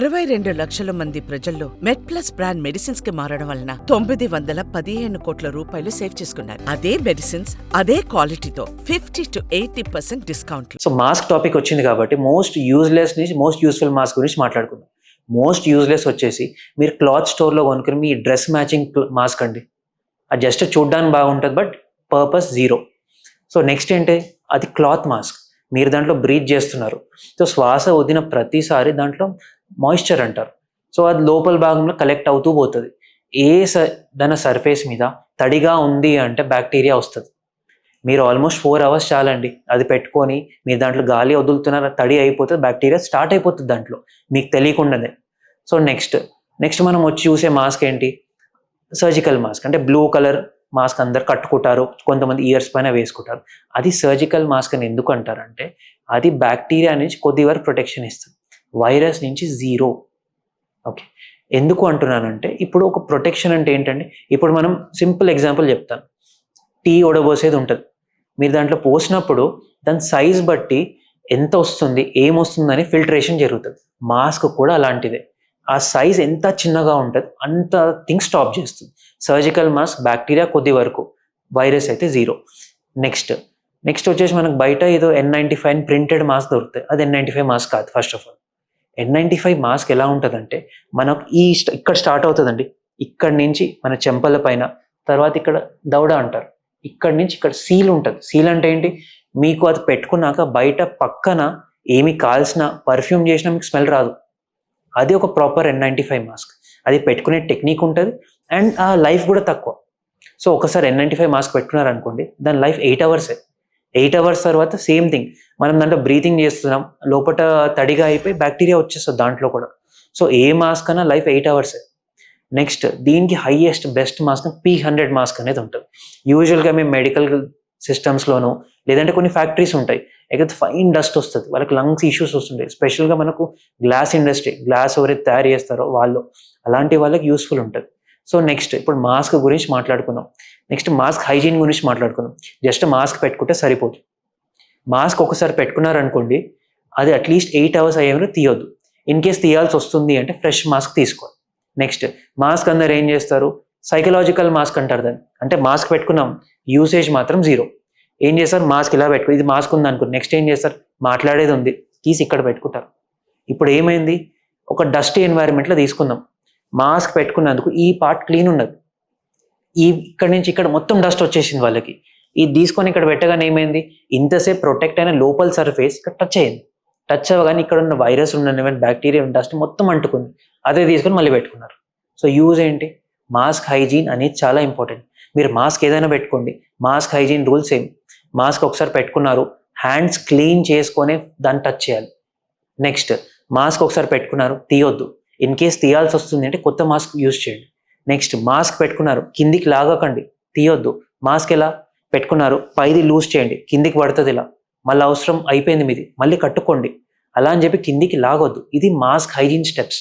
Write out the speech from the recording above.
62 లక్షల మంది ప్రజల్లో మెడ్ప్లస్ బ్రాండ్ మెడిసిన్స్ కి మారడం వలన 915 కోట్ల రూపాయలు సేవ్ చేసుకున్నారు. అదే మెడిసిన్స్ అదే క్వాలిటీతో 50 to 80% discount. So mask topic వచ్చింది కాబట్టి మోస్ట్ యూజ్లెస్ నుంచి మోస్ట్ యూస్ఫుల్ మాస్క్ గురించి మాట్లాడుకుందాం. మోస్ట్ యూజ్లెస్ వచ్చేసి మీరు క్లాత్ స్టోర్లో కొనుక్కుని మీ డ్రెస్ మ్యాచింగ్ మాస్క్ అండి. అది జస్ట్ చూడడానికి బాగుంటుంది but purpose zero. So next ఏంటి, అది క్లాత్ మాస్క్. మీరు దాంట్లో బ్రీత్ చేస్తున్నారు. సో శ్వాస వదిలిన ప్రతిసారి దాంట్లో మాయిశ్చర్ అంటారు. సో అది లోపల భాగంలో కలెక్ట్ అవుతూ పోతుంది. దాని సర్ఫేస్ మీద తడిగా ఉంది అంటే బ్యాక్టీరియా వస్తుంది. మీరు ఆల్మోస్ట్ 4 hours చాలండి అది పెట్టుకొని మీరు దాంట్లో గాలి వదులుతున్నారు, తడి అయిపోతుంది, బ్యాక్టీరియా స్టార్ట్ అయిపోతుంది దాంట్లో మీకు తెలియకుండానే. సో నెక్స్ట్ మనం వచ్చి చూసే మాస్క్ ఏంటి, సర్జికల్ మాస్క్. అంటే బ్లూ కలర్ మాస్క్ అందరు కట్టుకుంటారు, కొంతమంది ఇయర్స్ పైన వేసుకుంటారు. అది సర్జికల్ మాస్క్ అని ఎందుకు అంటారంటే అది బ్యాక్టీరియా నుంచి కొద్ది వరకు ప్రొటెక్షన్ ఇస్తుంది, వైరస్ నుంచి జీరో. ఓకే, ఎందుకు అంటున్నానంటే ఇప్పుడు ఒక ప్రొటెక్షన్ అంటే ఏంటంటే, ఇప్పుడు మనం సింపుల్ ఎగ్జాంపుల్ చెప్తాను. టీ ఒడబోసేది ఉంటుంది, మీరు దాంట్లో పోసినప్పుడు దాని సైజ్ బట్టి ఎంత వస్తుంది ఏమొస్తుందని ఫిల్టరేషన్ జరుగుతుంది. మాస్క్ కూడా అలాంటిదే. ఆ సైజ్ ఎంత చిన్నగా ఉంటుంది అంత థింగ్ స్టాప్ చేస్తుంది. సర్జికల్ మాస్క్ బ్యాక్టీరియా కొద్ది వరకు, వైరస్ అయితే జీరో. నెక్స్ట్ వచ్చేసి మనకు బయట ఏదో N95 ప్రింటెడ్ మాస్క్ దొరుకుతాయి. అది N95 మాస్క్ కాదు. First of all N95 mask ఎలా ఉంటుందంటే మనకు ఇక్కడ స్టార్ట్ అవుతుందండి, ఇక్కడ నుంచి మన చెంపల పైన, తర్వాత ఇక్కడ దవడ అంటారు, ఇక్కడ నుంచి ఇక్కడ సీల్ ఉంటుంది. సీల్ అంటే ఏంటి, మీకు అది పెట్టుకున్నాక బయట పక్కన ఏమి కాల్సిన పర్ఫ్యూమ్ చేసినా మీకు స్మెల్ రాదు. అది ఒక ప్రాపర్ N95 మాస్క్. అది పెట్టుకునే టెక్నిక్ ఉంటుంది అండ్ ఆ లైఫ్ కూడా తక్కువ. సో ఒకసారి N95 మాస్క్ పెట్టుకున్నారనుకోండి, దాని లైఫ్ 8 hours. 8 hours తర్వాత సేమ్ థింగ్, మనం దాంట్లో బ్రీతింగ్ చేస్తున్నాం, లోపల తడిగా అయిపోయి బ్యాక్టీరియా వచ్చేస్తుంది దాంట్లో కూడా. సో ఏ మాస్క్ అన్నా లైఫ్ 8 hours. నెక్స్ట్ దీనికి highest best mask P100 mask అనేది ఉంటుంది. యూజువల్గా మేము మెడికల్ సిస్టమ్స్లోనూ లేదంటే కొన్ని ఫ్యాక్టరీస్ ఉంటాయి, అయితే ఫైన్ డస్ట్ వస్తుంది, వాళ్ళకి లంగ్స్ ఇష్యూస్ వస్తుంటాయి. స్పెషల్గా మనకు గ్లాస్ ఇండస్ట్రీ, గ్లాస్ ఎవరైతే తయారు చేస్తారో వాళ్ళు, అలాంటి వాళ్ళకి యూస్ఫుల్ ఉంటుంది. సో నెక్స్ట్ ఇప్పుడు మాస్క్ గురించి మాట్లాడుకుందాం. నెక్స్ట్ మాస్క్ హైజీన్ గురించి మాట్లాడుకుందాం. జస్ట్ మాస్క్ పెట్టుకుంటే సరిపోదు. మాస్క్ ఒకసారి పెట్టుకున్నారనుకోండి, అది అట్లీస్ట్ 8 hours అయ్యేవరకు తీయొద్దు. ఇన్ కేస్ తీయాల్సి వస్తుంది అంటే ఫ్రెష్ మాస్క్ తీసుకోవాలి. నెక్స్ట్ మాస్క్ అందరు ఏం చేస్తారు, సైకలాజికల్ మాస్క్ అంటారు దాన్ని. అంటే మాస్క్ పెట్టుకున్నాం, యూసేజ్ మాత్రం జీరో. ఏం చేస్తారు, మాస్క్ ఇలా పెట్టుకో, ఇది మాస్క్ ఉంది అనుకో, నెక్స్ట్ ఏం చేస్తారు, మాట్లాడేది ఉంది తీసి ఇక్కడ పెట్టుకుంటారు. ఇప్పుడు ఏమైంది, ఒక డస్టీ ఎన్వైరన్మెంట్లో తీసుకుందాం, మాస్క్ పెట్టుకున్నందుకు ఈ పార్ట్ క్లీన్ ఉన్నది, ఇక్కడ నుంచి ఇక్కడ మొత్తం డస్ట్ వచ్చేసింది వాళ్ళకి. ఇది తీసుకొని ఇక్కడ పెట్టగానే ఏమైంది, ఇంతసేపు ప్రొటెక్ట్ అయిన లోపల సర్ఫేస్ ఇక్కడ టచ్ అయ్యింది. టచ్ అవ్వగానే ఇక్కడ ఉన్న వైరస్ ఉన్న బ్యాక్టీరియా డస్ట్ మొత్తం అంటుకుంది, అదే తీసుకొని మళ్ళీ పెట్టుకున్నారు. సో యూజ్ ఏంటి, మాస్క్ హైజీన్ అనేది చాలా ఇంపార్టెంట్. మీరు మాస్క్ ఏదైనా పెట్టుకోండి, mask hygiene rule same. Mask ఒకసారి పెట్టుకున్నారు, హ్యాండ్స్ క్లీన్ చేసుకొని దాన్ని టచ్ చేయాలి. నెక్స్ట్ మాస్క్ ఒకసారి పెట్టుకున్నారు, తీయొద్దు. ఇన్ కేస్ తీయాల్సి వస్తుంది అంటే కొత్త మాస్క్ యూజ్ చేయండి. నెక్స్ట్ మాస్క్ పెట్టుకున్నారు, కిందికి లాగకండి, తీయొద్దు. మాస్క్ ఎలా పెట్టుకున్నారు, పైది లూజ్ చేయండి, కిందికి పడుతుంది ఇలా, మళ్ళీ అవసరం అయిపోయింది మీది మళ్ళీ కట్టుకోండి, అలా అని చెప్పి కిందికి లాగొద్దు. ఇది మాస్క్ హైజీన్ స్టెప్స్.